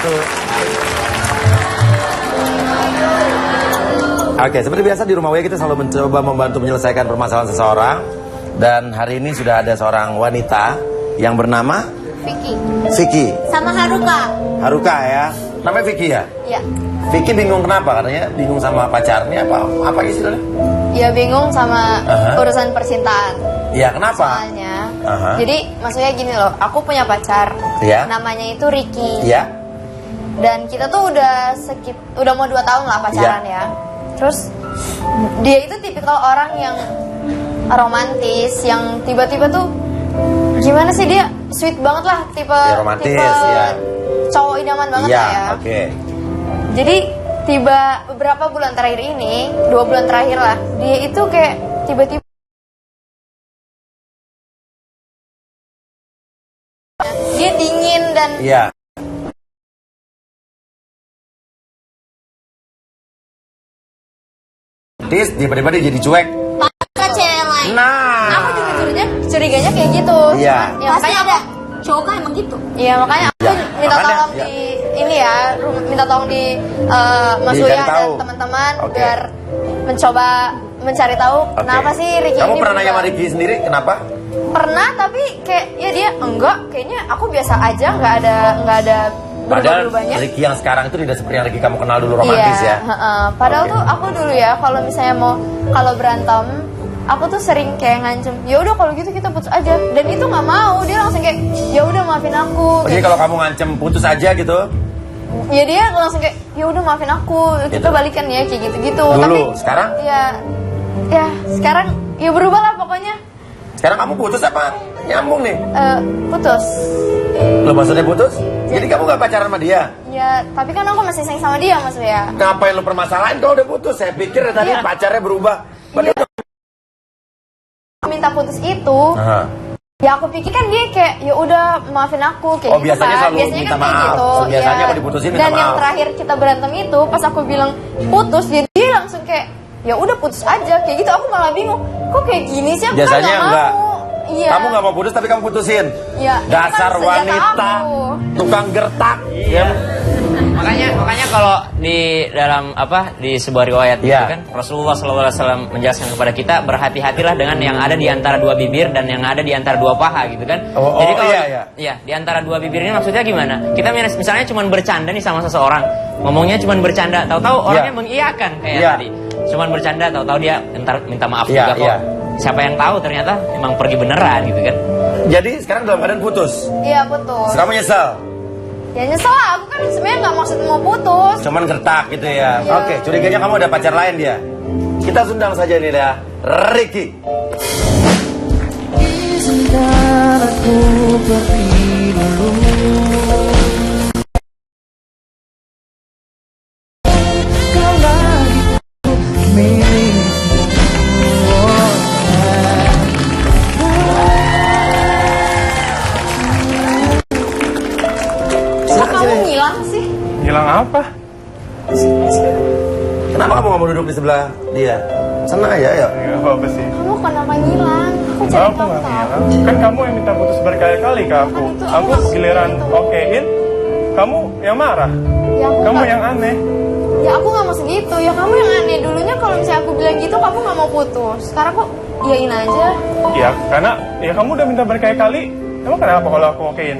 wabarakatuh. Oke, seperti biasa di Rumah W kita selalu mencoba membantu menyelesaikan permasalahan seseorang. Dan hari ini sudah ada seorang wanita yang bernama Vicky. Vicky. Sama Haruka. Haruka ya. Namanya Vicky ya? Iya. Vicky bingung kenapa? Katanya bingung sama pacarnya apa istilahnya? Ya bingung sama urusan percintaan. Iya, kenapa? Soalnya, jadi maksudnya gini loh, aku punya pacar. Iya. Namanya itu Ricky. Iya. Dan kita tuh udah mau 2 tahun lah pacaran ya. Terus dia itu tipikal orang yang romantis, yang tiba-tiba tuh gimana sih, dia sweet banget lah, tipe ya. Cowok idaman banget lah ya. Oke. Jadi tiba beberapa bulan terakhir ini, 2 bulan terakhir lah, dia itu kayak tiba-tiba dia dingin dan tiba-tiba dia jadi cuek. ke cewek lain. Nah, Aku juga curiganya kayak gitu. Iya. Ya, makanya aku cowok kan emang gitu. Iya, makanya aku minta tolong di ini ya, minta tolong di Mas Uya dan teman-teman biar mencoba mencari tahu kenapa sih Ricky ini. Kamu pernah nanya sama Ricky sendiri kenapa? Pernah, tapi kayak ya dia enggak, kayaknya aku biasa aja, nggak ada Padahal berubah-ubahnya. Ricky yang sekarang itu tidak seperti yang Ricky kamu kenal dulu romantis ya. Padahal tuh aku dulu ya, kalau misalnya kalau berantem, aku tuh sering kayak ngancem, ya udah kalau gitu kita putus aja. Dan itu nggak mau, dia langsung kayak ya udah maafin aku. Jadi kalau kamu ngancem putus aja gitu? Ya dia langsung kayak ya udah maafin aku, kita balikan ya kayak gitu-gitu. Dulu, tapi sekarang? Ya sekarang ya berubah lah pokoknya. Sekarang kamu putus apa? Nyambung nih? Putus. Lo maksudnya putus? Jadi kamu gak pacaran sama dia? Ya, tapi kan aku masih sayang sama dia, Mas Uya. Ngapain lo permasalahan kalau udah putus? Saya pikir tadi pacarnya berubah. Minta putus itu, ya aku pikir kan dia kayak ya udah maafin aku kayak gitu biasanya kan. selalu Biasanya minta kan kayak maaf. gitu. Biasanya kalau diputusin minta Dan yang maaf. terakhir kita berantem itu pas aku bilang putus, dia langsung kayak ya udah putus aja kayak gitu. Aku malah bingung, kok kayak gini sih? Aku Biasanya kan nggak enggak. mau. Iya. Kamu gak mau putus tapi kamu putusin. Iya. Dasar Kan wanita, tukang gertak. Iya. Makanya kalau di dalam di sebuah riwayat itu kan Rasulullah SAW menjelaskan kepada kita, berhati-hatilah dengan yang ada di antara 2 bibir dan yang ada di antara 2 paha gitu kan. Jadi kalau di antara 2 bibir ini maksudnya gimana? Kita misalnya cuma bercanda nih sama seseorang, ngomongnya cuma bercanda, tahu-tahu orangnya mengiyakan kayak tadi. Cuma bercanda, tahu-tahu dia entar minta maaf juga kok. Siapa yang tahu ternyata emang pergi beneran gitu kan. Jadi sekarang dalam keadaan putus. Iya putus. Kamu nyesel? Ya nyesel lah, aku kan sebenarnya nggak maksud mau putus. Cuman gertak gitu ya. Oke, curiganya kamu ada pacar lain dia. Kita sundang saja ini ya, Ricky. Izinkan aku pergi dulu. Hilang apa? Kenapa kamu gak mau duduk di sebelah dia? Sana aja ya. Gak apa-apa sih. Kamu kenapa ngilang? Aku cari Aku gak ngilang. Kan kamu yang minta putus berkali-kali ke aku. Aku giliran okein, kamu yang marah. Ya, kamu yang aneh. Ya aku gak mau segitu. Ya kamu yang aneh. Dulunya kalau misalnya aku bilang gitu, kamu gak mau putus. Sekarang kok iyain aja. Ya karena ya kamu udah minta berkali-kali. Emang kenapa kalau aku okein?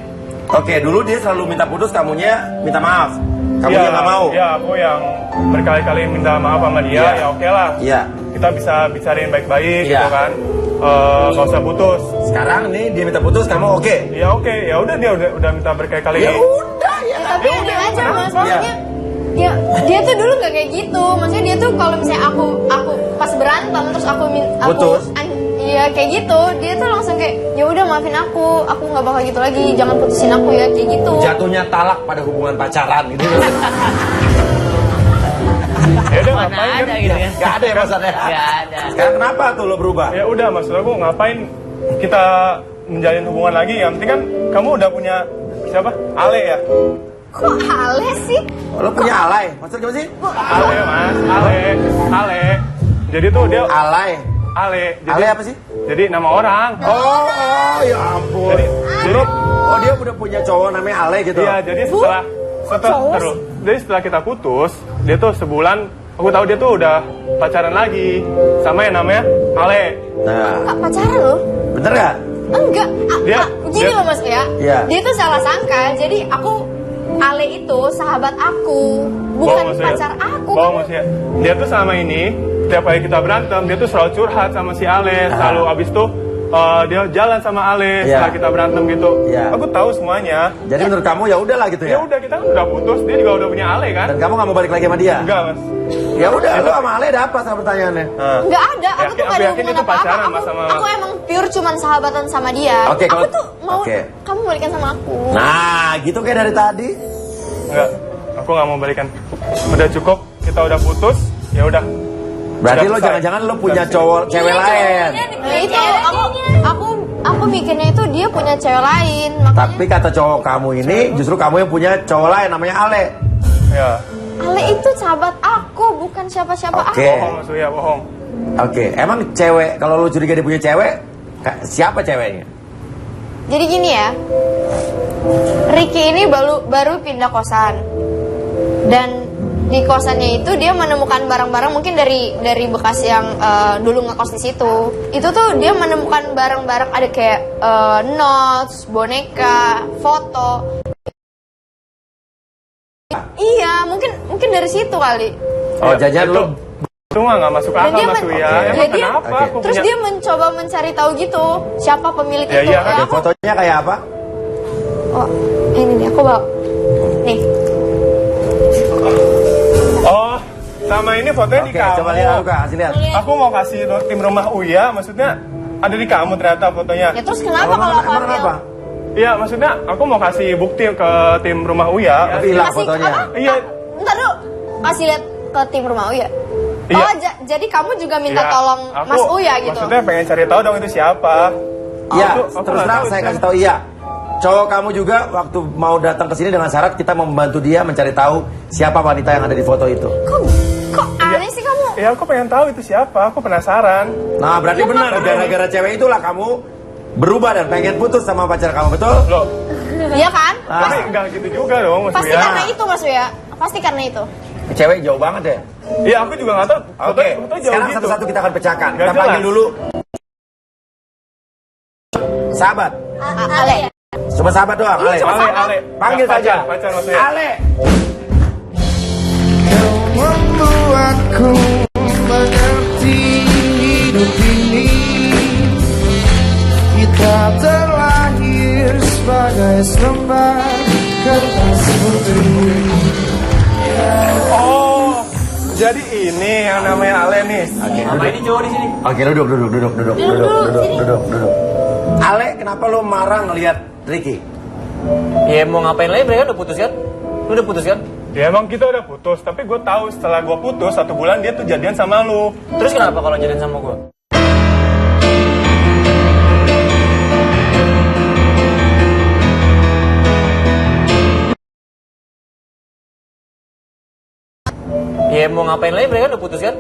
Oke, dulu dia selalu minta putus, kamunya minta maaf. Kamu yang gak mau? Ya, aku yang berkali-kali minta maaf sama dia, ya oke lah. Iya. Kita bisa bicarain baik-baik gitu kan. Gak usah putus. Sekarang nih dia minta putus, kamu oke? Ya oke, ya udah dia udah minta berkali-kali. Ya udah ya. Tapi aneh aja Mas, maksudnya ya dia tuh dulu gak kayak gitu. Maksudnya dia tuh kalau misalnya aku pas berantem terus aku putus. Iya kayak gitu, dia tuh langsung kayak ya udah maafin aku nggak bakal gitu lagi, jangan putusin aku ya kayak gitu. Jatuhnya talak pada hubungan pacaran gitu. Ya udah ngapain ada gitu kan? Gak ada ya maksudnya. Gak ada. Sekarang kenapa tuh lo berubah? Ya udah maksud aku ngapain kita menjalin hubungan lagi? Yang penting kan kamu udah punya siapa? Ale ya. Kok Ale sih? Lo punya alay? Maksudnya gimana sih? Ale mas, Ale. Jadi tuh dia alay. Ale. Jadi, Ale apa sih? Jadi nama orang. Oh ya ampun. Jadi dia udah punya cowok namanya Ale gitu. Iya, jadi setelah Terus, jadi setelah kita putus, dia tuh sebulan, aku tahu dia tuh udah pacaran lagi sama yang namanya Ale. Nah, Kak, pacaran loh? bener gak? Enggak. Gini dia- loh Mas ya. Iya. Dia tuh salah sangka. Jadi Ale itu sahabat aku, bukan pacar aku. Maksudnya. Dia tuh selama ini, tiap kali kita berantem, dia tuh selalu curhat sama si Ale. Selalu abis tuh dia jalan sama Ale Iya. setelah kita berantem gitu. Iya. Aku tahu semuanya. Jadi menurut kamu ya udahlah gitu Ya ya? udah, kita kan udah putus, dia juga udah punya Ale kan? Dan kamu gak mau balik lagi sama dia? Enggak, Mas. Ya udah, lu sama Ale ada apa sama pertanyaannya? Nah. Enggak ada, aku tuh Yakin- gak ada yakin hubungan itu apa-apa. pacaran, Mas, sama- Aku emang pure cuman sahabatan sama dia. Oke, Aku kalau- tuh mau oke. kamu balikan sama aku. Nah, gitu kayak dari tadi. Enggak, aku nggak mau balikan. Udah cukup, kita udah putus, ya udah. Berarti Udah lo selesai. jangan-jangan lo punya Udah cowok cewek lain. Nah itu aku mikirnya itu dia punya cewek lain. Makanya Tapi kata cowok kamu ini justru kamu yang punya cowok lain namanya Ale. Ya, Ale itu sahabat aku, bukan siapa-siapa Oke. aku. bohong Mas Uya, bohong. Oke, emang cewek kalau lo curiga dia punya cewek, siapa ceweknya? Jadi gini ya, Ricky ini baru pindah kosan, dan di kosannya itu dia menemukan barang-barang mungkin dari bekas yang dulu ngekos di situ. Itu tuh dia menemukan barang-barang ada kayak notes, boneka, foto. Iya, mungkin dari situ kali. Oh, jajan itu, lo. itu nggak masuk Dan akal dia Mas men- Uya. Oke. Emang Ya, dia- kenapa Oke. aku Terus punya... dia mencoba mencari tahu gitu siapa pemilik Ya, itu. iya kan? Ya, Oke, fotonya kayak apa? oh, ini nih aku bawa. Nih. Oh, sama ini fotonya di Oke, kamu. coba lihat aku kasih lihat. Aku mau kasih tim rumah Uya, maksudnya ada di kamu ternyata fotonya. Ya terus kenapa Emang kalau aku emang ambil? apa? Iya, maksudnya aku mau kasih bukti ke tim rumah Uya. Tapi hilang Kasih fotonya. apa? Iya. Bentar dulu. Kasih lihat ke tim rumah Uya. Iya. Oh, jadi kamu juga minta Iya, tolong aku Mas Uya gitu. Maksudnya pengen cari tahu dong itu siapa. Iya, Aku terus nggak terang tahu saya itu. kasih tahu iya. Cowok kamu juga waktu mau datang ke sini dengan syarat kita mau membantu dia mencari tahu siapa wanita yang ada di foto itu. Kok aneh sih kamu? Ya aku pengen tahu itu siapa, aku penasaran. Nah, berarti benar gara-gara cewek itulah kamu berubah dan pengen putus sama pacar kamu, betul? Loh, Iya kan? tapi nggak gitu juga dong Mas Pasti Uya. karena itu Mas Uya. Pasti karena itu. Cewek jauh banget ya. Iya, aku juga nggak tahu. Oke, Foto jauh sekarang gitu. satu-satu kita akan pecahkan. Nggak Kita panggil jelas. dulu. Sahabat. Ale. Cuma sahabat doang, Ale. Ale. Panggil Pacar, saja. pacar Mas Uya. Ale. Membuatku mengerti hidup ini. Kita terlahir sebagai selembar kertas putih. Oh, jadi ini yang namanya Ale nih. Apa ini cowok di sini? Oke, duduk. Ale, kenapa lo marah ngelihat Ricky? Ya mau ngapain lagi, mereka udah putus kan? Lu udah putus kan? Ya emang kita udah putus, tapi gue tahu setelah gue putus 1 bulan dia tuh jadian sama lu. Terus kenapa kalau jadian sama gue? Ya mau ngapain lagi, mereka udah putus kan?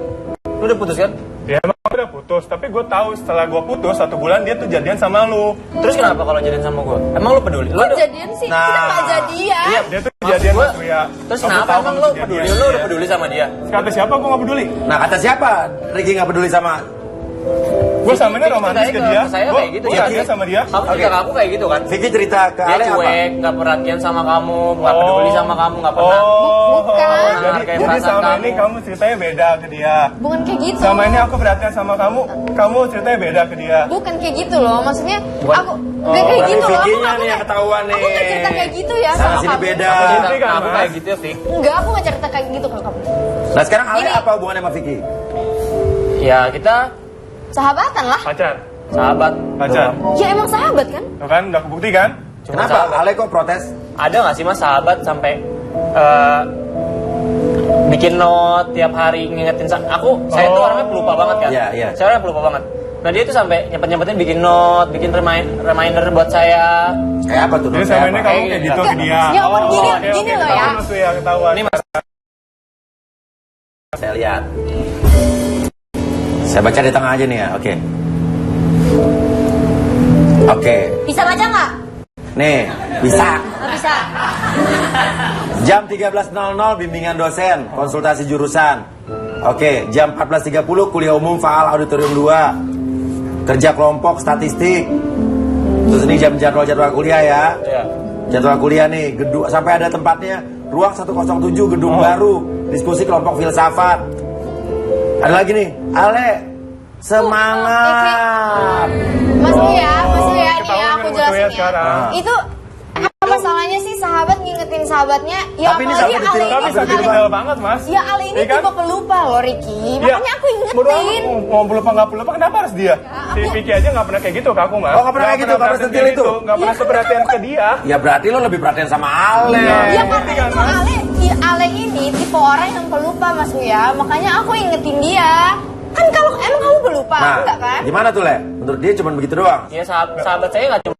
Lu udah putus kan? Ya emang udah putus, tapi gue tahu setelah gue putus 1 bulan dia tuh jadian sama lu. Terus kenapa kalau jadian sama gue? Emang lu peduli? Lu Kok udah... jadian sih? Kita nggak jadian. Iya, Dia tuh maksud jadian gua, Mas Uya. terus Aku kenapa tahu emang kamu lu tuh peduli? jadian. Lu udah peduli sama dia? Kata siapa gue gak peduli? Nah, kata siapa Ricky nggak peduli sama? Gue sama ini romantis ke dia. Saya Gue kayak gitu gue ya. dia sama dia. Kamu Oke. juga kamu kayak gitu kan? Vicky cerita ke Dia Ale apa? cuek, nggak perhatian sama kamu, nggak peduli sama kamu, nggak pernah. Bukan. Jadi, Kayak jadi perasaan sama kamu. ini kamu ceritanya beda ke dia. Bukan kayak gitu. Sama ini aku perhatian sama kamu ceritanya beda ke dia. Bukan kayak gitu loh. Maksudnya Bukan. aku nggak kayak berarti gitu loh. Vicky-nya Aku nih yang ketahuan nih. Aku nggak cerita kayak gitu ya Sana sama sini kamu. beda. Aku Cerita kan, aku Mas. kayak gitu ya, Fik. Enggak, aku nggak cerita kayak gitu ke kamu. Nah, sekarang Ale Ini. apa hubungannya sama Vicky? Ya kita Sahabatan lah. Pacar. sahabat. Pacar. Ya emang sahabat kan? Tuh kan udah kebukti kan? Cuma Kenapa sahabat. Ale kok protes? Ada nggak sih mas sahabat sampai bikin note tiap hari ngingetin aku? Saya tuh orangnya pelupa banget kan. Iya, iya. Saya orangnya pelupa banget. Nah dia tuh sampai nyempet-nyempetin bikin note, bikin reminder buat saya. Kayak apa tuh? Jadi Kayak sama apa? ini kamu kayak gitu ke dia. Ya, gini Oke, loh ya. ketahuan Mas Uya, ketahuan. Ini mas. Saya lihat. Saya baca di tengah aja nih ya, oke. Oke, Bisa baca nggak? nih bisa. Nggak bisa. Jam 13.00 bimbingan dosen, konsultasi jurusan. Oke, jam 14.30 kuliah umum Faal Auditorium 2. Kerja kelompok statistik. Terus ini jadwal kuliah ya. Iya. Jadwal kuliah nih, gedung sampai ada tempatnya. Ruang 107 gedung baru. Diskusi kelompok filsafat. Ada lagi nih, Ale. Semangat. Mas Uya, nih ya, Ketahuan aku Mas Uya jelasin ya. sekarang. Itu apa salahnya sih sahabat ngingetin sahabatnya? Ya Tapi ini apalagi sahabat Ale detail, ini Tapi Bisa detail banget, Mas. Ya Ale ini Iya kan? tipe pelupa loh Ricky. Iya. Makanya aku Bodo ingetin. amat, mau pelupa nggak pelupa, kenapa harus dia? Si Vicky aja nggak pernah kayak gitu ke aku, Mas. Oh, nggak pernah kayak gitu, nggak pernah perhatian sentil kayak itu? gitu, nggak pernah seperhatian ke dia. Ya berarti lo lebih perhatian sama Ale. Ya karena itu Ale ini tipe orang yang pelupa Mas Uya. Makanya aku ingetin dia. Kan kalau emang kamu pelupa, Nah, enggak kan? gimana tuh Le? Menurut dia cuma begitu doang. Ya sahabat saya nggak cuma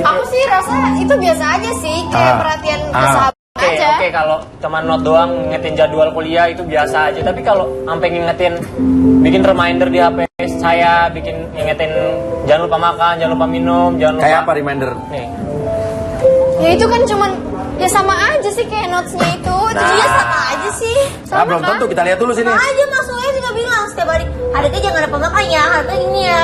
Aku sih rasa itu biasa aja sih, kayak perhatian ke sahabat aja. Oke, kalau cuma not doang ngingetin jadwal kuliah itu biasa aja. Tapi kalau sampai ngingetin, bikin reminder di HP saya, bikin ngingetin jangan lupa makan, jangan lupa minum, jangan lupa. Kayak apa reminder? Nih, Ya itu kan cuman ya sama aja sih kayak notes-nya itu. Nah. Iya sama aja sih. Nah, belum tentu, kita lihat dulu sini. Sama aja Mas Uya juga bilang setiap hari adiknya jangan lupa makan ya, atau ini ya.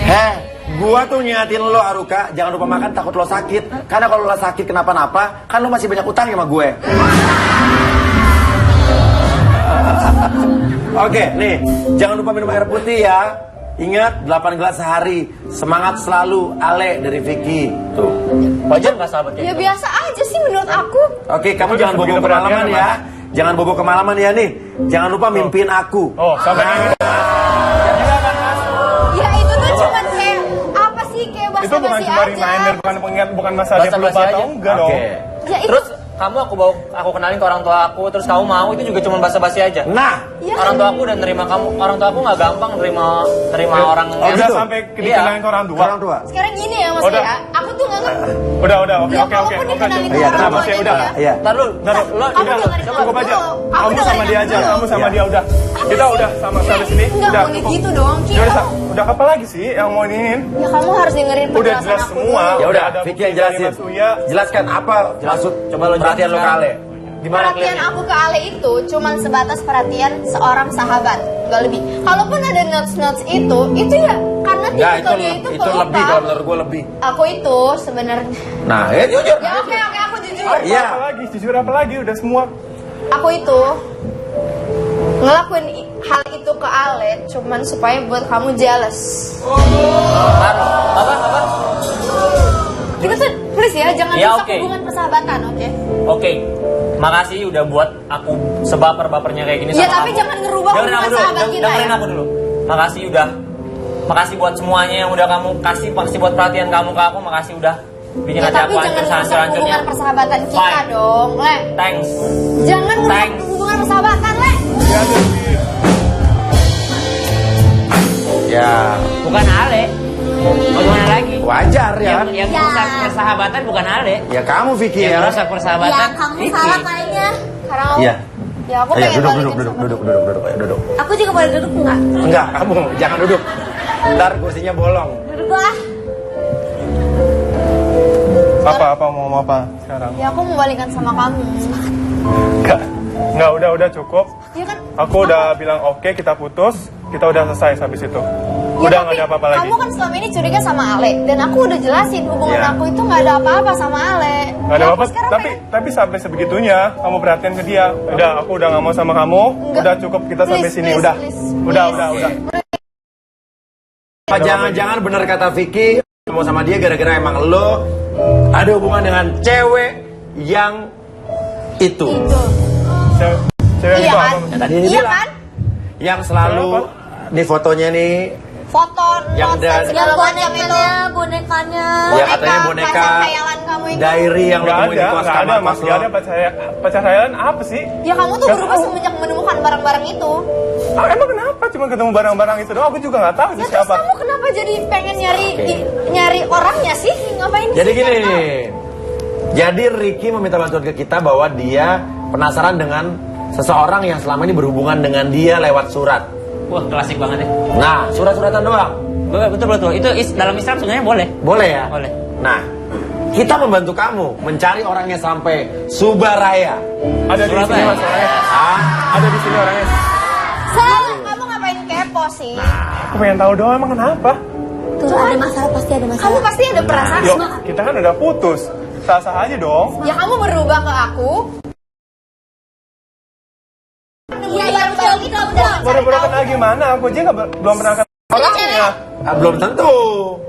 Heh, gua tuh ngingatin lo Aruka, jangan lupa makan takut lo sakit. Karena kalau lo sakit kenapa-napa, kan lo masih banyak utang sama gue. Oke, nih, jangan lupa minum air putih ya. Ingat, 8 gelas sehari. Semangat selalu, Ale dari Vicky. Tuh. wajar nggak sahabat kayak Ya gitu? biasa aja sih menurut aku. Oke, kamu jangan bobo begitu kemalaman perhatian, ya. Jangan bobo kemalaman ya nih. Jangan lupa mimpiin aku. Oh, sampai ini. Ya itu tuh cuman kayak apa sih kayak Itu bukan basa-basi cuma aja. reminder, bukan masalah dia Basa-basi pelupa atau aja. enggak dong. Oke. Ya itu Terus aku kenalin ke orang tua aku, terus kamu mau, itu juga cuma basa-basi aja. Nah, ya Orang tua aku udah nerima kamu, orang tua aku nggak gampang nerima orang Oh, yang Udah gitu? sampai dikenalin ke orang tua. orang tua. sekarang gini ya Mas Udah. ya. Aku tuh nganggap Udah, oke, ya oke. kalaupun dikenalin ke Iya, orang kenapa tuanya sih? Udah. dia, Iya. Ntar lu, Nah, lo Kamu udah dengerin cukup aku aja. dulu. Kamu Kamu sama dengerin dia aku aja, dulu. kamu sama dia udah. Kita udah sama sampai sini. Enggak Udah. boleh gitu dong. Ki. Ya udah apa lagi sih yang mau iniin? Ya kamu harus dengerin Udah penjelasan jelas aku semua. dulu. Ya udah, Ada Vicky bukti yang jelasin. dari Mas Uya. Jelaskan apa maksud coba lo perhatian lo ke jelasin Ale. Gimana Perhatian klaimnya? aku ke Ale itu cuman sebatas perhatian seorang sahabat, gak lebih. Kalaupun ada notes itu ya karena Enggak, tipikal dia itu itu pelupa. lebih kalau menurut gue lebih. Aku itu sebenarnya. Nah, ya jujur. Ya oke aku jujur. Iya. Apa lagi? Jujur apa lagi? Udah semua. Aku itu ngelakuin hal itu ke Ale cuman supaya buat kamu jealous. Apa? Kita tuh please ya jangan Ya, rusak oke. hubungan persahabatan, oke? Oke, makasih udah buat aku sebaper-bapernya kayak gini Ya sama tapi kamu. jangan ngerubah Dengerin hubungan aku dulu, sahabat kita dengerin ya. aku dulu. Makasih buat semuanya yang udah kamu kasih buat perhatian kamu ke aku. Makasih udah bikin Ya hati tapi aku jangan hancur rusak hancur-hancurnya. hubungan persahabatan kita Fine. dong, Le. Thanks. Jangan rusak Thanks. hubungan persahabatan, Le. Ya ada sih. Ya, Bukan Ale. Mau gimana lagi? wajar ya. Yang Ya. rusak persahabatan bukan Ale. Ya kamu Vicky Yang ya. rusak persahabatan. Ya kamu Vicky. salah kayaknya. Karena aku, Iya. ya aku Ayo pengen duduk, balikin duduk, sama duduk, dia. duduk, ayo duduk. Aku juga boleh duduk enggak? Enggak, kamu jangan duduk. Ntar kursinya bolong. Duduk lah. Apa mau apa sekarang? Ya aku mau balikan sama kamu. Enggak, udah cukup. Ya kan? Aku udah bilang oke, kita putus. Kita udah selesai habis itu. Ya, Udah tapi nggak ada apa-apa lagi. kamu kan selama ini curiga sama Ale dan aku udah jelasin hubungan Iya. aku itu nggak ada apa-apa sama Ale. Gak ada Ya, aku apa-apa, sekarang tapi sampai sebegitunya kamu perhatian ke dia. Udah, aku udah nggak mau sama kamu. Enggak. Udah cukup kita sampai Please, sini. please, Udah, please, udah. Apa jangan-jangan benar kata Vicky mau sama dia gara-gara emang lo ada hubungan dengan cewek yang itu. Itu. Cewek Iya itu kan? apa? Tadi dia Iya bilang. kan? Yang selalu nih fotonya nih. Foto, Yang notes, dan- segala Yang macam itu. bonekanya. Ya katanya boneka. Khayalan kamu itu. Diary yang lo Nggak temuin di ada, kos nggak ada, kamar mas. kos Nggak lo. ada pacar Thailand apa sih? Ya kamu tuh Nggak berubah tahu. semenjak menemukan barang-barang itu. Emang kenapa? Cuma ketemu barang-barang itu doang. Aku juga nggak tahu Ya itu terus siapa. kamu kenapa jadi pengen nyari Oke. nyari orangnya sih? Ngapain Jadi sih? gini Nggak tahu. nih. Jadi Ricky meminta bantuan ke kita bahwa dia penasaran dengan seseorang yang selama ini berhubungan dengan dia lewat surat. Wah, klasik banget ya. Nah, surat-suratan doang. Betul. Itu dalam Islam sebenarnya boleh. Boleh ya? Boleh. Nah, Kita membantu kamu mencari orangnya sampai Subaraya. Ada di sini mas orangnya. Ada di sini orangnya. Sal, kamu ngapain kepo sih? Aku pengen tahu doang emang kenapa? Tuh ada masalah, pasti ada masalah. Kamu pasti ada perasaan Loh, sama. kita kan udah putus. Sah-sah aja dong. Ya kamu berubah ke aku. Iya, iya, betul, gitu, betul. Baru-baru kenal gimana? Aku aja belum pernah ketemu orangnya. Belum tentu.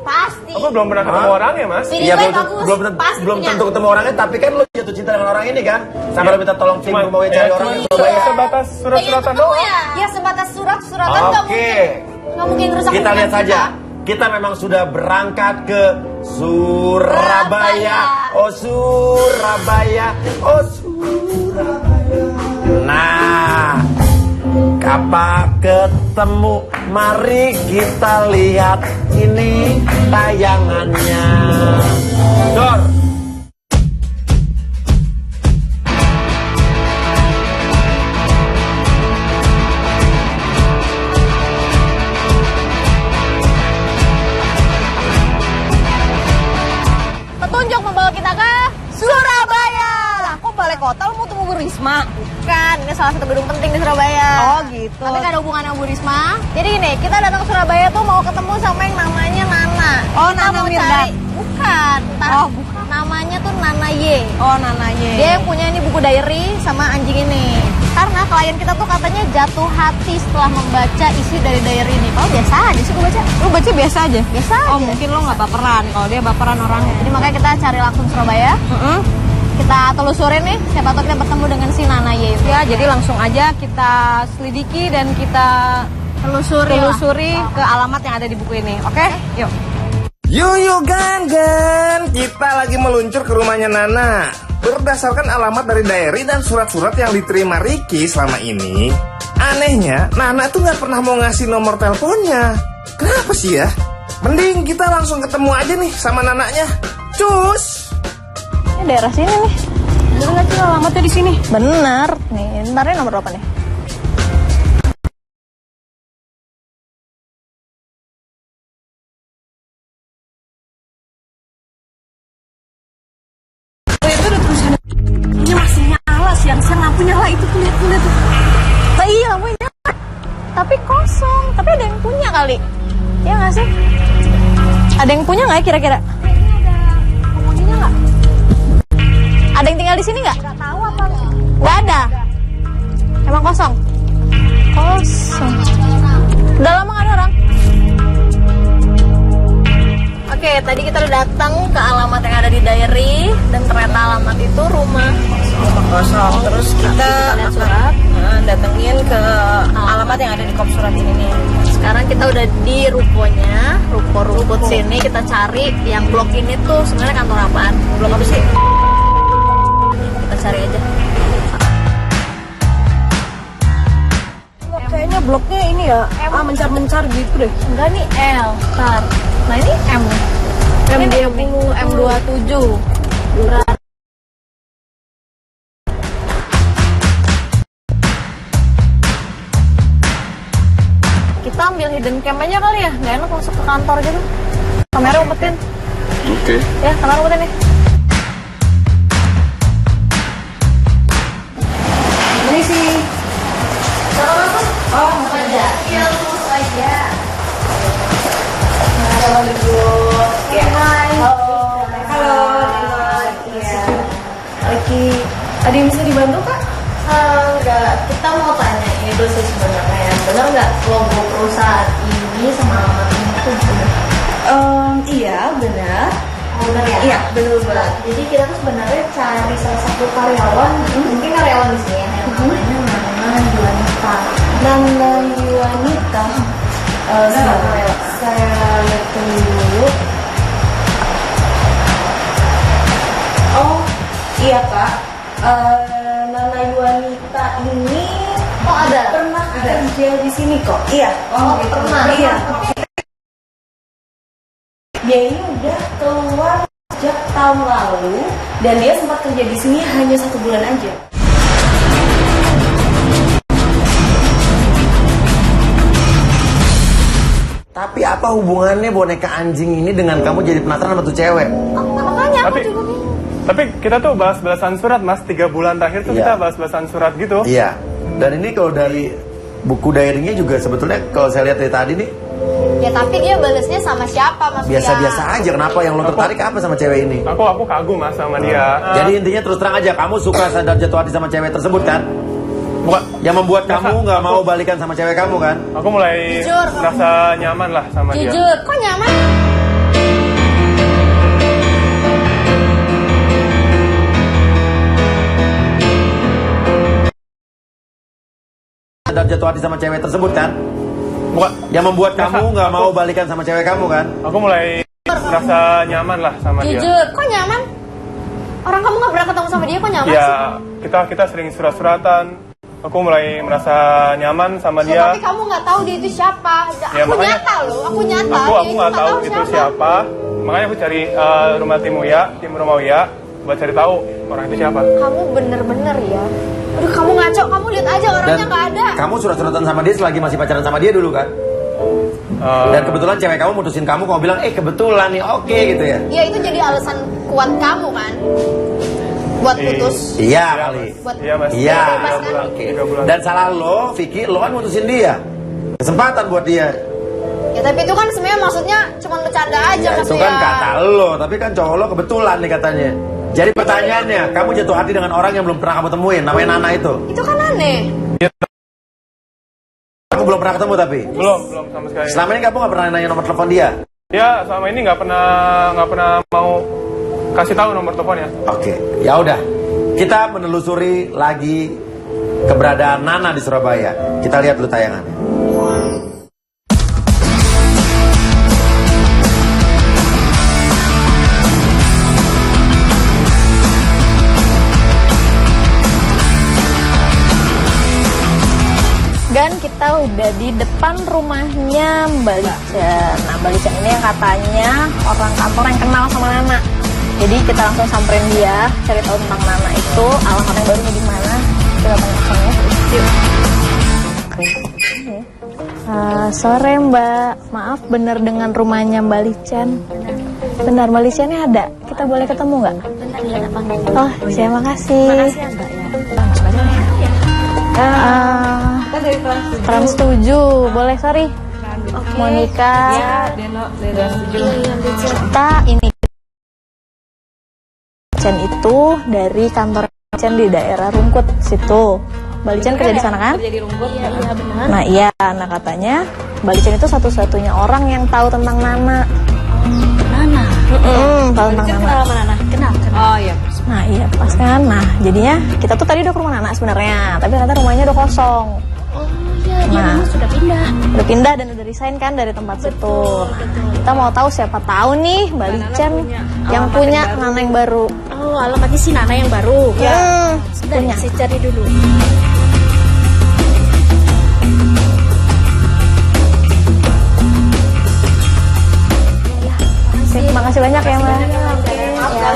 Pasti. Aku belum pernah ketemu orangnya mas. Pilih Iya baik, belum bagus. belum Pasti belum punya. tentu ketemu orangnya, tapi kan lo jatuh cinta dengan orang ini kan, sampai lo minta tolong tim mau cari orang yang Surabaya. Sebatas surat-suratan doang. Ya sebatas surat-suratan nggak Oke, mungkin. Nggak mungkin rusak kita hubungan lihat saja. Kita memang sudah berangkat ke Surabaya. Oh Surabaya, oh Surabaya. Nah, kapan ketemu? Mari kita lihat ini tayangannya. Dor. Petunjuk membawa kita ke Surabaya. Lah, kok balik kota lu mau temu Bu Risma? Bukan, ini salah satu gedung penting di Surabaya. Oh gitu. Tapi gak ada hubungannya sama Bu Risma. Jadi gini, kita datang ke Surabaya tuh mau ketemu sama yang namanya Nana. Oh, kita Nana Mirdad. Bukan. Oh, bukan. Namanya tuh Nana Y. Oh, Nana Y. Dia yang punya ini buku diary sama anjing ini. Karena klien kita tuh katanya jatuh hati setelah membaca isi dari diary ini. Kalau biasa aja sih gue baca. Lu baca biasa aja? Biasa aja. Oh, mungkin lo gak baperan. Kalau dia baperan orangnya. Jadi makanya kita cari langsung Surabaya. Kita telusurin nih, siapa tahu kita bertemu dengan si Nana Y. Ya, jadi langsung aja kita selidiki dan kita telusuri ke alamat yang ada di buku ini. Oke? Yuk. Yuyu Gan, kita lagi meluncur ke rumahnya Nana. Berdasarkan alamat dari diary dan surat-surat yang diterima Ricky selama ini, anehnya Nana tuh nggak pernah mau ngasih nomor teleponnya. Kenapa sih ya? Mending kita langsung ketemu aja nih sama Nananya. Cus! Ini daerah sini nih. Bener nggak sih alamatnya di sini? Bener. Nih, ntar ini nomor berapa nih? Itu udah tulisannya. Ini masih nyala, siang-siang lampu nyala itu tuh lihat tuh. Nah, iya lampunya nyala. Tapi kosong. Tapi ada yang punya kali. Iya nggak sih? Ada yang punya nggak ya kira-kira? Penghuninya nggak? Ada yang tinggal di sini nggak? Nggak tahu apa. Nggak ada. Emang kosong? Kosong. Udah lama nggak ada orang? Oke, tadi kita udah datang ke alamat yang ada di diary dan ternyata alamat itu rumah kosong. Terus kita lihat surat, datengin ke alamat yang ada di kop surat ini nih. Sekarang kita udah di rukonya, ruko rumput sini. Kita cari yang blok ini tuh sebenarnya kantor apaan? Blok apa sih? Kita cari aja. Kayaknya bloknya ini ya, mencar-mencar gitu deh. Enggak nih L, tar. Nah ini M. M20, M27. Berarti kita ambil hidden cam aja kali ya, nggak enak masuk ke kantor gitu. Kamera umpetin. Oke. Ya, kamera umpetin nih. Ini sih. Kalau masuk? Oh, masuk aja. Iya, masuk aja. Ya. Halo. Iya. Lagi ada yang bisa dibantu kak? Enggak, kita mau tanya ini dulu sih sebenarnya. Benar nggak logo perusahaan ini sama alamat ini tuh benar? Iya benar. Benar ya? Iya benar banget. Jadi kita tuh sebenarnya cari salah satu karyawan, mungkin karyawan di sini ya, yang namanya Nana Yuanita. Nana Yuanita. Saya lihat dulu. Oh iya kak. Nana Yuanita ini ada? pernah kerja di sini kok. Iya. Oh, pernah? Iya. Dia ini udah keluar sejak tahun lalu dan dia sempat kerja di sini hanya 1 bulan aja. Tapi apa hubungannya boneka anjing ini dengan kamu jadi penasaran sama tuh cewek? Makanya aku juga bingung. Tapi kita tuh balas-balasan surat, Mas. 3 bulan terakhir tuh Iya. kita balas-balasan surat gitu. Iya. Dan ini kalau dari buku diary-nya juga sebetulnya kalau saya lihat dari tadi nih Ya tapi dia balesnya sama siapa Mas? biasa-biasa aja. Kenapa yang lo tertarik apa sama cewek ini? Aku kagum, Mas, sama dia. Jadi intinya terus terang aja, kamu suka dan jatuh hati sama cewek tersebut kan? Bukan, Yang membuat Masa kamu nggak aku- mau balikan sama cewek kamu kan? aku mulai Jujur, merasa nyaman lah sama dia. Jujur, kok nyaman? Dan jatuh hati sama cewek tersebut kan? Bukan, Yang membuat Masa kamu nggak aku- mau balikan sama cewek kamu kan? aku mulai merasa nyaman lah sama dia. Jujur, kok nyaman? Orang kamu nggak pernah ketemu sama dia, kok nyaman Ya, sih? kita sering surat-suratan. Aku mulai merasa nyaman sama Ya, dia. tapi kamu nggak tahu dia itu siapa. Ya, Aku makanya- nyata loh, aku nyata. Aku dia nggak tahu itu siapa. Makanya aku cari rumah tim rumah Uya buat cari tahu orang itu siapa. Kamu bener-bener ya. Aduh, kamu ngaco, kamu lihat aja orangnya nggak ada. kamu surat-suratan sama dia selagi masih pacaran sama dia dulu kan? Dan kebetulan cewek kamu mutusin kamu bilang, kebetulan nih, oke gitu ya? Ya itu jadi alasan kuat kamu kan, buat putus. Iya kali. Buat Iya, Mas. Iya. bebas kan? Oke. 3 bulan. Dan salah lo, Vicky, lo kan mutusin dia. Kesempatan buat dia. Ya tapi itu kan sebenarnya maksudnya cuma bercanda aja Ya, Mas itu kan kata lo, tapi kan cowok lo kebetulan nih katanya. Jadi pertanyaannya, kamu jatuh hati dengan orang yang belum pernah kamu temuin, namanya Nana itu. Itu kan aneh. Kamu belum pernah ketemu tapi? Belum sama sekali. Selama ini kamu nggak pernah nanya nomor telepon dia? Ya, selama ini nggak pernah mau kasih tahu nomor teleponnya. Oke, ya udah. Kita menelusuri lagi keberadaan Nana di Surabaya. Kita lihat dulu tayangannya. Dan kita udah di depan rumahnya Mbak Lican. Nah, Mbak Lican ini yang katanya orang kantor yang kenal sama Nana. Jadi kita langsung samperin dia, cari tahu tentang Nana itu, alamat yang barunya di mana. Kita tanya langsung ya. Yuk. Sore Mbak, maaf bener dengan rumahnya Mbak Lican. Benar, Mbak Licannya ada. Kita boleh ketemu nggak? Oh, terima kasih. Makasih ya Mbak ya. Trans 7, boleh sorry. Monica. Kita ini Chen itu dari kantor Chen di daerah Rungkut situ. Mbak Lican kerja di sana kan? Kerja di Rungkut. Iya benar. Nah iya, nah katanya Mbak Lican itu satu-satunya orang yang tahu tentang Nana. Nana. Tahu tentang Nana. Kenal sama Nana? Kenal. Oh iya. Nah iya pas kan. Nah jadinya kita tuh tadi udah ke rumah Nana sebenarnya, tapi ternyata rumahnya udah kosong. Oh iya. Nah sudah pindah. Udah pindah dan udah resign kan dari tempat situ. Nah, kita mau tahu siapa tahu nih Mbak Lican yang punya Nana yang baru. Oh, alamatnya si Nana yang baru. Ya. Sudah saya cari dulu. Terima kasih banyak ya Mbak. Ya,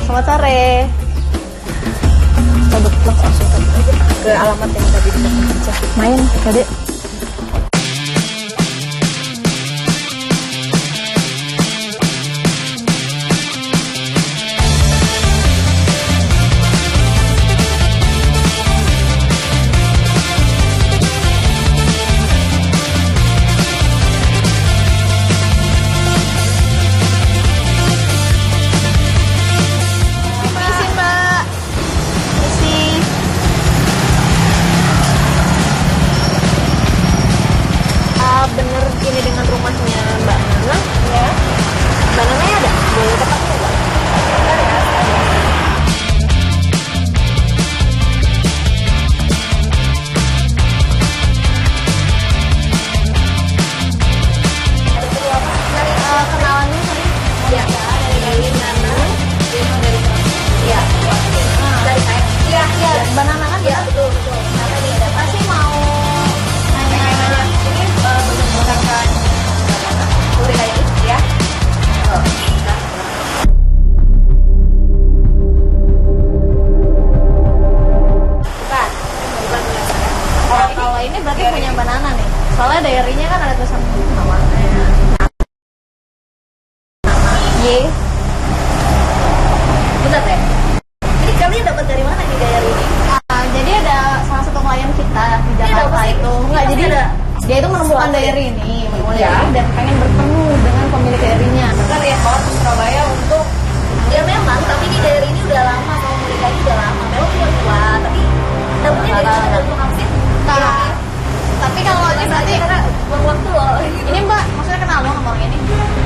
selamat sore. Coba langsung ke alamat yang tadi kita main, Dede. Permisi Mbak. Permisi. Bener ini dengan rumahnya Mbak Nana ya? Mbak Nana ada? Boleh ketemu nggak? Kenalan dulu tadi. Iya. Dari Nana. Iya. Dari saya. Iya. Iya. Mbak Nana kan? Iya betul. Apa nih? Pasti mau nanya-nanya. Ini berdasarkan kuliah ini ya. Bukan. Kalau ini berarti punya Mbak Nana nih. Soalnya diary-nya kan ada tulisan namanya. Y Dia itu menemukan diary ini, dan pengen bertemu dengan pemilik diary-nya. Kan ya bawa ke Surabaya untuk Ya memang, tapi ini dari ini udah lama, mau menikahnya udah lama. Memang tua, tapi dapetnya dari mana dari tukang sih? Kak. Tapi kalau ini berarti Karena buang waktu loh. ini Mbak, maksudnya kenal dong sama orang ini?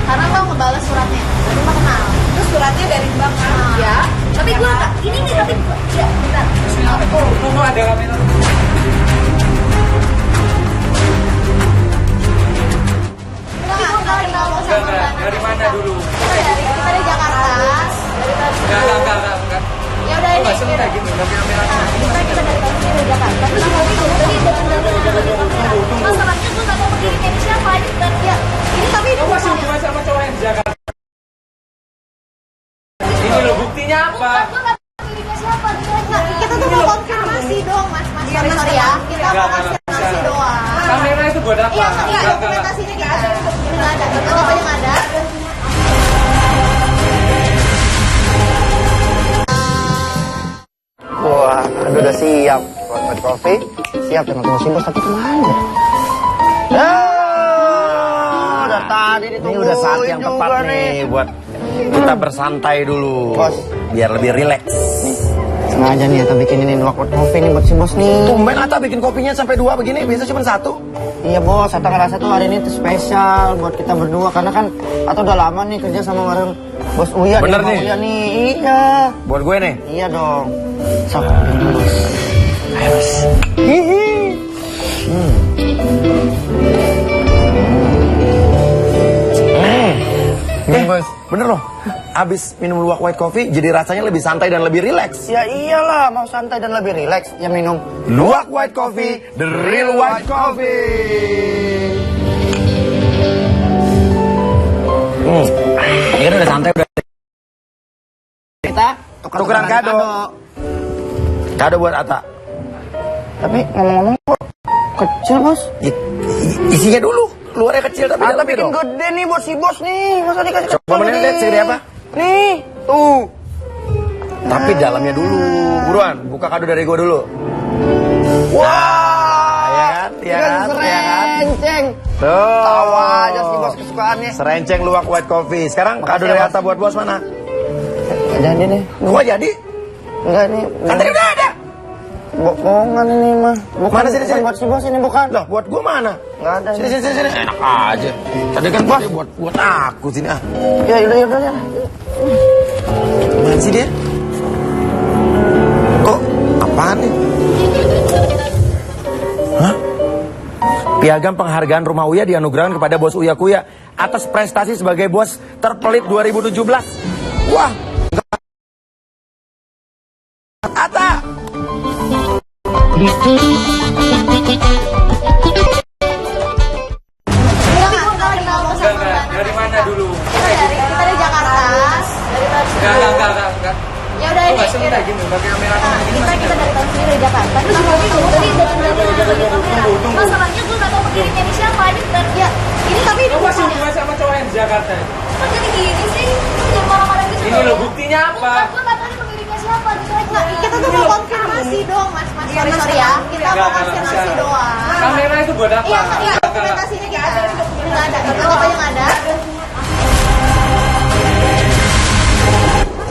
Karena Mbak ngebales suratnya, tapi Mbak kenal. Terus suratnya dari Mbak kan? Ya, tapi gue ini nih tapi ya bentar. Tunggu ada kamera. Enggak kenal lo sama Mbak. Dari mana dulu? Kita dari Jakarta. Enggak. Ya udah ini. Kayak gitu, enggak kamera. Kita dari Jakarta. Tapi masalahnya gue gak mau begini kayak siapa aja dan ya Ini tapi ini Kamu masih hubungan sama cowok yang di Jakarta? Ini loh buktinya apa? gue gak mau begini siapa gitu aja. kita tuh mau konfirmasi doang mas. Sorry ya. Kita mau konfirmasi doang. Kamera itu buat apa? Iya, enggak, dokumentasinya nggak ada. Ini nggak ada. Tapi apa yang ada? Wah, aduh udah siap. Buat kopi, siap dengan tunggu si bos, tapi kemana? Udah tadi ditungguin. Ini udah saat yang juga tepat nih buat kita bersantai dulu. Bos. Biar lebih rileks. Sengaja nih Ata bikinin buat kopi nih buat si bos nih. Tumben Ata bikin kopinya sampai 2 begini, biasa cuma 1. Iya bos, Ata ngerasa tuh hari ini tuh spesial buat kita berdua. Karena kan Ata udah lama nih kerja sama bareng Bos Uya. Bener Bang nih? Uya nih, iya. Buat gue nih. Iya dong. Sok, ini bos. Ayo bos. Hihi. Bos, bener loh. Abis minum luwak white coffee, jadi rasanya lebih santai dan lebih rileks. Ya iyalah, mau santai dan lebih rileks ya minum Luwak white coffee, the real white coffee. Ini kan udah santai udah. kita Tukeran kado. Kado buat Ata. Tapi ngomong-ngomong kok kecil bos. Isinya dulu. Luarnya kecil tapi Ata dalamnya bikin dong. gede nih buat si bos nih. Masa dikasih Coba mana lihat segede apa? Nih, tuh. Tapi dalamnya dulu. Buruan, buka kado dari gua dulu. Wah, ya kan? Ya kan? Ya kan? Serenceng. Tuh. Tawa aja si bos kesukaannya. Serenceng luwak white coffee. Sekarang kado Makasih dari ya, Bos. Ata buat bos mana? Gak jadi nih. Gua jadi. Enggak nih. Kan tadi udah ada. Bohongan ini mah. Bukan, Mana sini, sini? bukan buat si bos ini bukan. Loh, buat gua mana? Enggak ada. Sini, sini, sini. Enak aja. Tadi kan bos buat aku sini ah. Ya udah ya. Mana sih dia? Kok apaan nih? Hah? Piagam penghargaan Rumah Uya dianugerahkan kepada bos Uya Kuya atas prestasi sebagai bos terpelit 2017. Wah, Ata. Dari mana dulu? Kita dari Jakarta. Enggak. Ya udah ini. Kayak gini, pakai kamera. Kita dari tahun sini dari Jakarta. Terus Masalahnya gue gak mau begini kayak siapa aja dan ya ini tapi ini Kamu masih bukan. hubungan sama cowok yang di Jakarta? kok jadi gini sih? Lu jangan marah-marah gitu. Ini loh buktinya apa? Gue gak tahu pengirimnya siapa gitu aja. Kita tuh mau konfirmasi doang mas. Sorry ya. Kita mau konfirmasi doang. Kamera itu buat apa? Iya, iya, dokumentasinya nggak ada. Ini nggak ada. Tapi apa yang ada?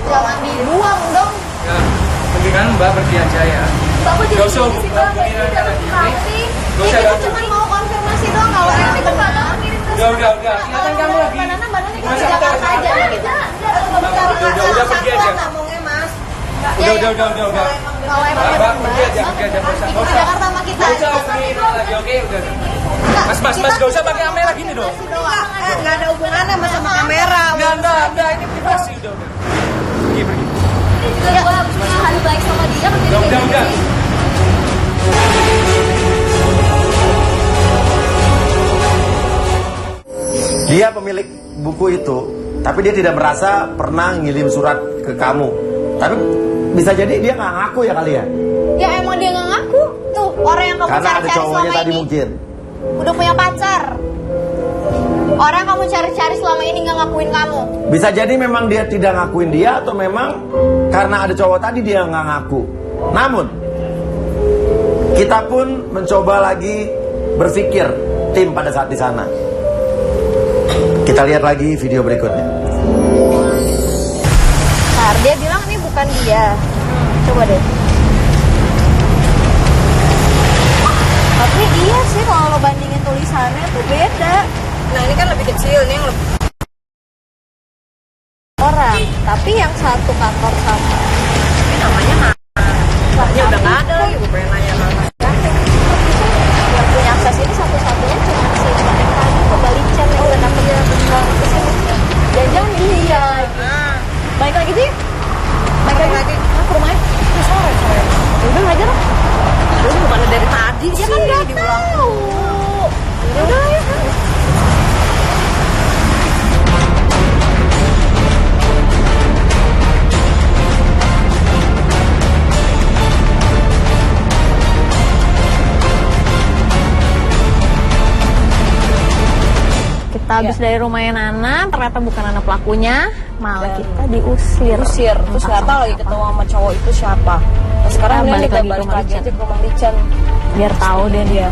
Jangan dibuang dong. Ya, mendingan Mbak pergi aja ya. Bapak jadi Gak usah gini sih, Bang. hubungan Udah lagi. kenapa sih? Gak usah Kita ganggu. cuma mau konfirmasi doang kalau Tapi ini itu benar. Mbak ngirim ke Udah. Kelihatan kamu lagi. Mbak Nana Masa di Jakarta kita- aja kita. Udah, pergi aja. Ngomongnya mas. Udah. Kalau emang Mbak, benar, pergi aja. Nggak ikut usah. ke Jakarta sama kita. Gak usah hubungin lagi, oke? Udah. Mas, gak usah pakai kamera gini dong. Nggak ada hubungannya sama kamera. Enggak, ini privasi udah. Pergi. Ini juga gue harus punya hal baik sama dia. Kan jadi kayak Udah. gini sih. Dia pemilik buku itu, tapi dia tidak merasa pernah ngirim surat ke kamu. Tapi bisa jadi dia nggak ngaku ya kali ya? Ya emang dia nggak ngaku. Tuh orang yang kamu Karena ada cari-cari cowoknya selama tadi ini mungkin. udah punya pacar. Orang yang kamu cari-cari selama ini nggak ngakuin kamu. Bisa jadi memang dia tidak ngakuin dia atau memang karena ada cowok tadi dia nggak ngaku. Namun kita pun mencoba lagi berpikir intim pada saat di sana. Kita lihat lagi video berikutnya. Bentar, dia bilang ini bukan dia. Coba deh. Tapi iya sih kalau lo bandingin tulisannya tuh beda. Nah ini kan lebih kecil, ini yang lebih Orang, tapi yang satu kantor sama. ini namanya Ini udah nggak ada lagi, gue pengen nanya nama. Yang punya akses ini satu-satunya cuma si Manik tadi ke Balicen yang udah dapet ke sini. Jangan dia lagi. Baik lagi sih? Baik lagi. Ke rumahnya? Sore. Udah aja lah. Aduh, bukannya dari tadi Ya sih kan nggak diulang. tahu. Udah ya kan. Kita habis dari rumahnya Nana, ternyata bukan Nana pelakunya, malah kita diusir. Terus nggak tahu lagi ketemu sama cowok itu siapa. Nah, sekarang Kita balik balik lagi ke rumah lagi Licen. aja ke rumah Licen. Biar tahu deh dia.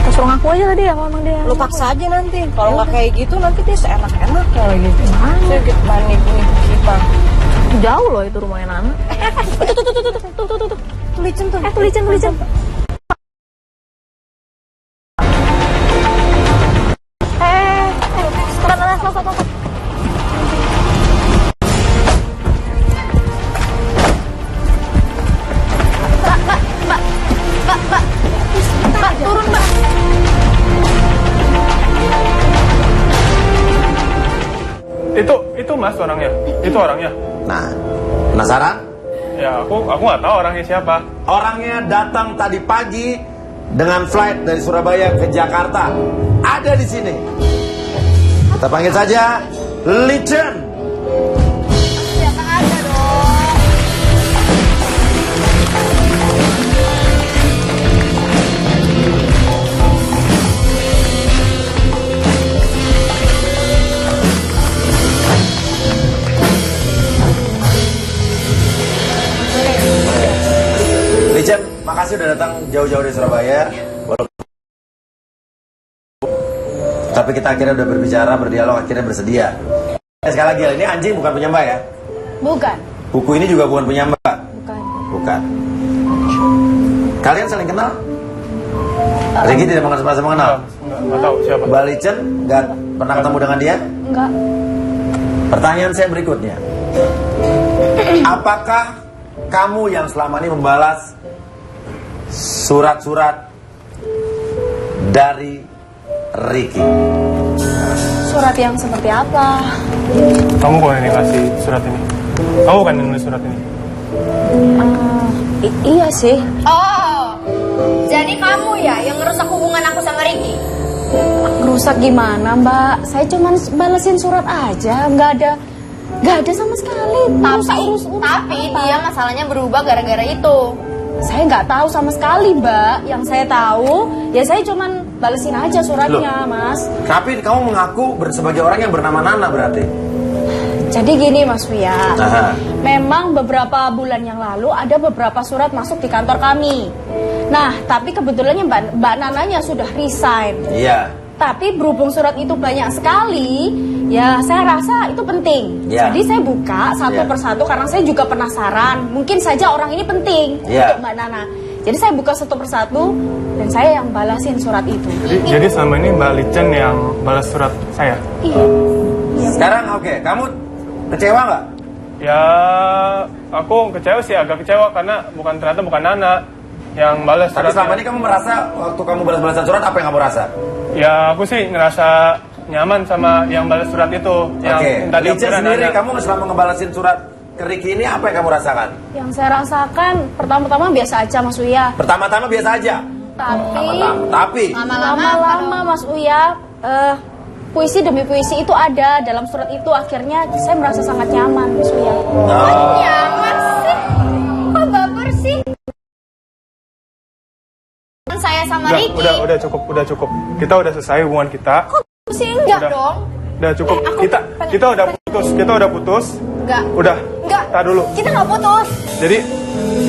Terus suruh ngaku aja lah dia sama dia. Lu paksa aja nanti. Kalau nggak kayak gitu nanti dia seenak-enaknya lagi. Gimana? Saya gitu panik nih kita. Jauh loh itu rumahnya Nana. Tuh. Licen tuh. Tuh, Licen. Stop. Mbak, turun mbak. Itu Mas orangnya. Itu orangnya. Nah, penasaran? Ya, aku nggak tahu orangnya siapa. Orangnya datang tadi pagi dengan flight dari Surabaya ke Jakarta. Ada di sini. Kita panggil saja Licen. Ya kan ada dong. Licen, makasih udah datang jauh-jauh dari Surabaya. Tapi kita akhirnya udah berbicara, berdialog, akhirnya bersedia. Sekali lagi, ini anjing bukan punya Mbak ya? Bukan. Buku ini juga bukan punya Mbak? Bukan. Kalian saling kenal? Riki tidak merasa mengenal? Nggak tahu siapa. Mbak Licen nggak pernah ketemu dengan dia? Enggak. Pertanyaan saya berikutnya. Apakah kamu yang selama ini membalas surat-surat dari Riki? Surat yang seperti apa? Kamu kok yang kasih surat ini? Kamu kan yang nulis surat ini? Iya sih. Oh, jadi kamu ya yang ngerusak hubungan aku sama Ricky? Ngerusak gimana, Mbak? Saya cuma balesin surat aja, nggak ada sama sekali. Tapi dia masalahnya berubah gara-gara itu. Saya nggak tahu sama sekali, Mbak. Yang saya tahu, ya saya cuman balesin aja suratnya, Mas. Tapi kamu mengaku sebagai orang yang bernama Nana berarti? Jadi gini, Mas Fuya. Aha. Memang beberapa bulan yang lalu ada beberapa surat masuk di kantor kami. Nah, tapi kebetulannya Mbak Nananya sudah resign. Iya. Tapi berhubung surat itu banyak sekali, ya saya rasa itu penting. Ya. Jadi saya buka satu Ya. persatu karena saya juga penasaran. Mungkin saja orang ini penting Ya. untuk Mbak Nana. Jadi saya buka satu persatu dan saya yang balasin surat itu. Jadi selama ini Mbak Licen yang balas surat saya? Iya. Sekarang oke, kamu kecewa nggak? Ya, aku kecewa sih, agak kecewa karena ternyata bukan Nana yang balas Tapi suratnya. selama ini kamu merasa waktu kamu balas-balasan surat apa yang kamu rasa? Ya, aku sih ngerasa nyaman sama yang balas surat itu. Yang Oke, minta Licen diampunan sendiri Nana. kamu selama ngebalasin surat ke Riki ini apa yang kamu rasakan? Yang saya rasakan pertama-tama biasa aja, Mas Uya. Pertama-tama biasa aja. Tapi Lama-lama Mas Uya, puisi demi puisi itu ada dalam surat itu. Akhirnya saya merasa sangat nyaman, Mas Uya. Nyaman sih. Kok baper sih? Saya sama Ricky. Udah cukup. Kita udah selesai hubungan kita. Sih enggak Udah. dong. Udah cukup. Kita udah putus. Enggak. Udah. Enggak. Tar dulu. Kita nggak putus. Jadi,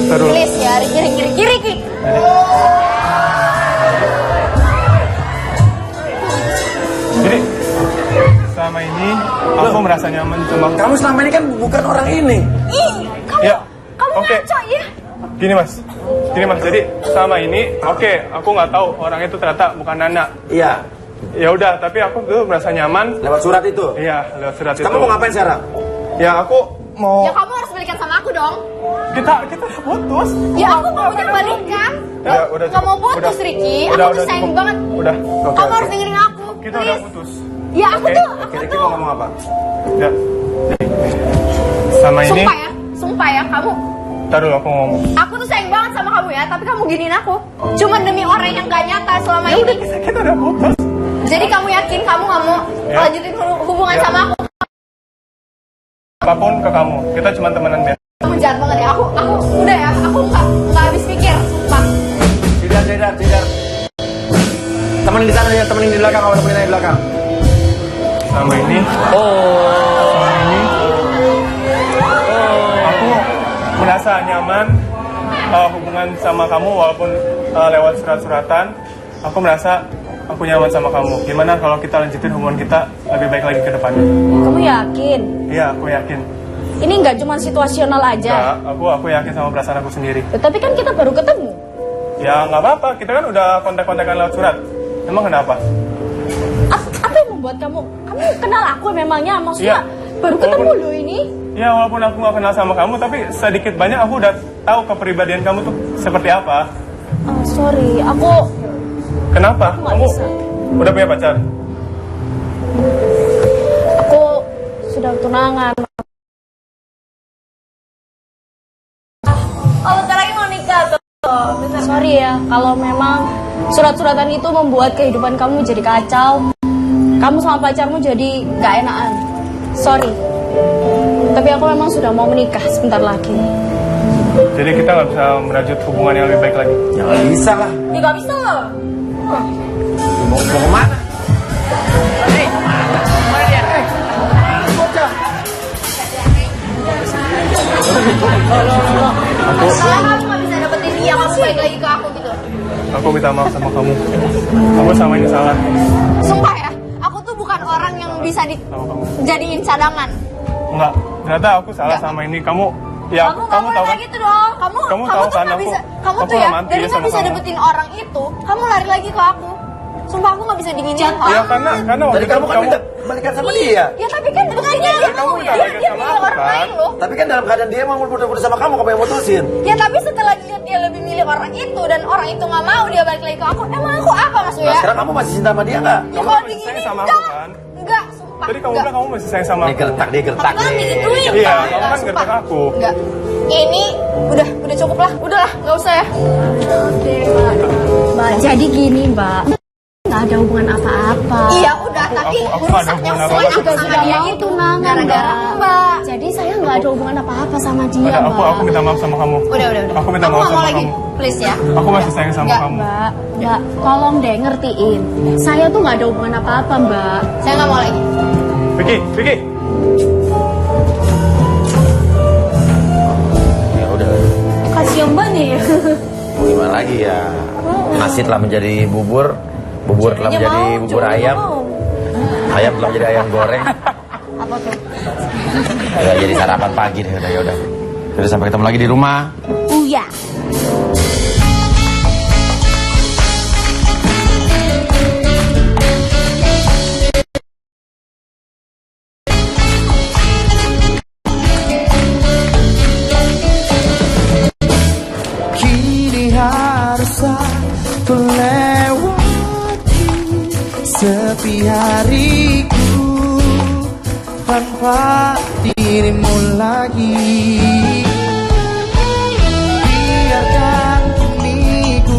tar dulu. Please ya, Ricky. merasa nyaman sama Kamu selama ini kan bukan orang ini. ya. Oke. Gini mas, jadi sama ini, aku nggak tahu orang itu ternyata bukan Nana. Iya. Ya udah, tapi aku tuh merasa nyaman. Lewat surat itu. Iya, lewat surat itu. Kamu mau ngapain sekarang? Ya aku mau. Ya kamu harus balikan sama aku dong. Kita udah putus. Ya aku maunya balikan. Ya, udah, Gak mau putus udah. Ricky. Udah, Aku tuh sayang cukup. banget. Udah. Kamu harus dengerin aku. Kita udah putus. Ya aku tuh. Oke, Ricky mau ngomong apa? Ya. Sama ini. Sumpah ya kamu. Ntar dulu aku ngomong. Aku tuh sayang banget sama kamu ya, tapi kamu giniin aku. Cuma demi orang yang gak nyata selama Ya ini. udah, kita udah putus. Jadi kamu yakin kamu gak mau Ya. lanjutin hubungan Ya. sama aku? Apapun ke kamu, kita cuma temenan biasa. Kamu jahat banget ya. Aku udah ya. Aku nggak habis pikir. Sumpah. Tidak. Temenin di sana ya, temenin di belakang, kamu temenin di belakang. Sama ini. Sama ini. Aku merasa nyaman hubungan sama kamu walaupun lewat surat-suratan. Aku merasa aku nyaman sama kamu. Gimana kalau kita lanjutin hubungan kita lebih baik lagi ke depannya? Kamu yakin? Iya, aku yakin. Ini nggak cuma situasional aja. Enggak, aku yakin sama perasaan aku sendiri. Tapi kan kita baru ketemu. Ya nggak apa-apa, kita kan udah kontak-kontakan lewat surat. Emang kenapa? Apa yang membuat kamu kenal aku memangnya? Maksudnya Iya. baru ketemu Walaupun- loh ini. Ya walaupun aku nggak kenal sama kamu, tapi sedikit banyak aku udah tahu kepribadian kamu tuh seperti apa. Oh, sorry, aku Kenapa? nggak Kamu bisa. udah punya pacar? Aku sudah tunangan. Kalau bentar lagi mau nikah tuh. Sorry ya, kalau memang surat-suratan itu membuat kehidupan kamu jadi kacau, kamu sama pacarmu jadi gak enakan. Sorry. Tapi aku memang sudah mau menikah sebentar lagi. Jadi kita nggak bisa merajut hubungan yang lebih baik lagi. Ya nggak bisa lah. Ya gak bisa loh. Mau kemana? Soalnya kamu gak bisa dapetin dia, kamu balik lagi ke aku gitu. Aku minta maaf sama kamu. Kamu sama ini salah. Sumpah ya, aku tuh bukan orang yang bisa Sama kamu. dijadiin cadangan. Enggak. Ternyata aku salah sama ini. Kamu Kamu tahu kan? kayak gitu dong. Kamu tahu tuh kan nggak aku- bisa. Kamu aku tuh ya romantis dari nggak sama bisa kamu. dapetin orang itu, kamu lari lagi ke aku. Sumpah aku nggak bisa dinginin Ya kamu. karena waktu Tadi itu kamu kan minta balikan sama dia. Ya tapi kan buktinya dia kamu mau minta dia balikan dia sama milih aku, orang kan? lain loh. Tapi kan dalam keadaan dia mau putus sama kamu yang mutusin. Ya tapi setelah dilihat dia lebih milih orang itu dan orang itu nggak mau dia balik lagi ke aku, emang aku apa Mas Nah, Uya? sekarang kamu masih cinta sama dia nggak? Ya kamu kalau masih digini sayang sama aku, enggak, kan? enggak, sumpah. Tadi kamu enggak. bilang kamu masih sayang sama Dia aku. gertak Tapi kan nih. digituin. Iya, Enggak, kamu kan sumpah. gertak aku. Enggak. Ini udah cukup lah, udahlah, nggak usah ya. Mbak, jadi gini Mbak, nggak ada hubungan apa-apa. Iya udah, tapi aku urusan ada hubungan yang apa-apa. sulit Saya juga sama sudah dia mau itu tunangan gara-gara Mbak. Jadi saya nggak ada hubungan apa-apa sama dia Ada, Mbak. aku minta maaf sama kamu. Udah. Aku minta Aku maaf nggak sama mau lagi, kamu. please ya. Aku masih sayang sama Enggak, kamu. Mbak, tolong deh ngertiin. Saya tuh nggak ada hubungan apa-apa Mbak. Saya nggak mau lagi. Vicky. Ya udah. Kasian Mbak nih. Mau gimana lagi ya? Nasi telah menjadi bubur telah menjadi bubur ayam, ayam telah menjadi ayam goreng. Apa tuh? Udah jadi sarapan pagi deh, udah ya udah. Jadi sampai ketemu lagi di rumah. Uya. Kini harus aku lewati sepi hariku tanpa dirimu lagi. Biarkan kini ku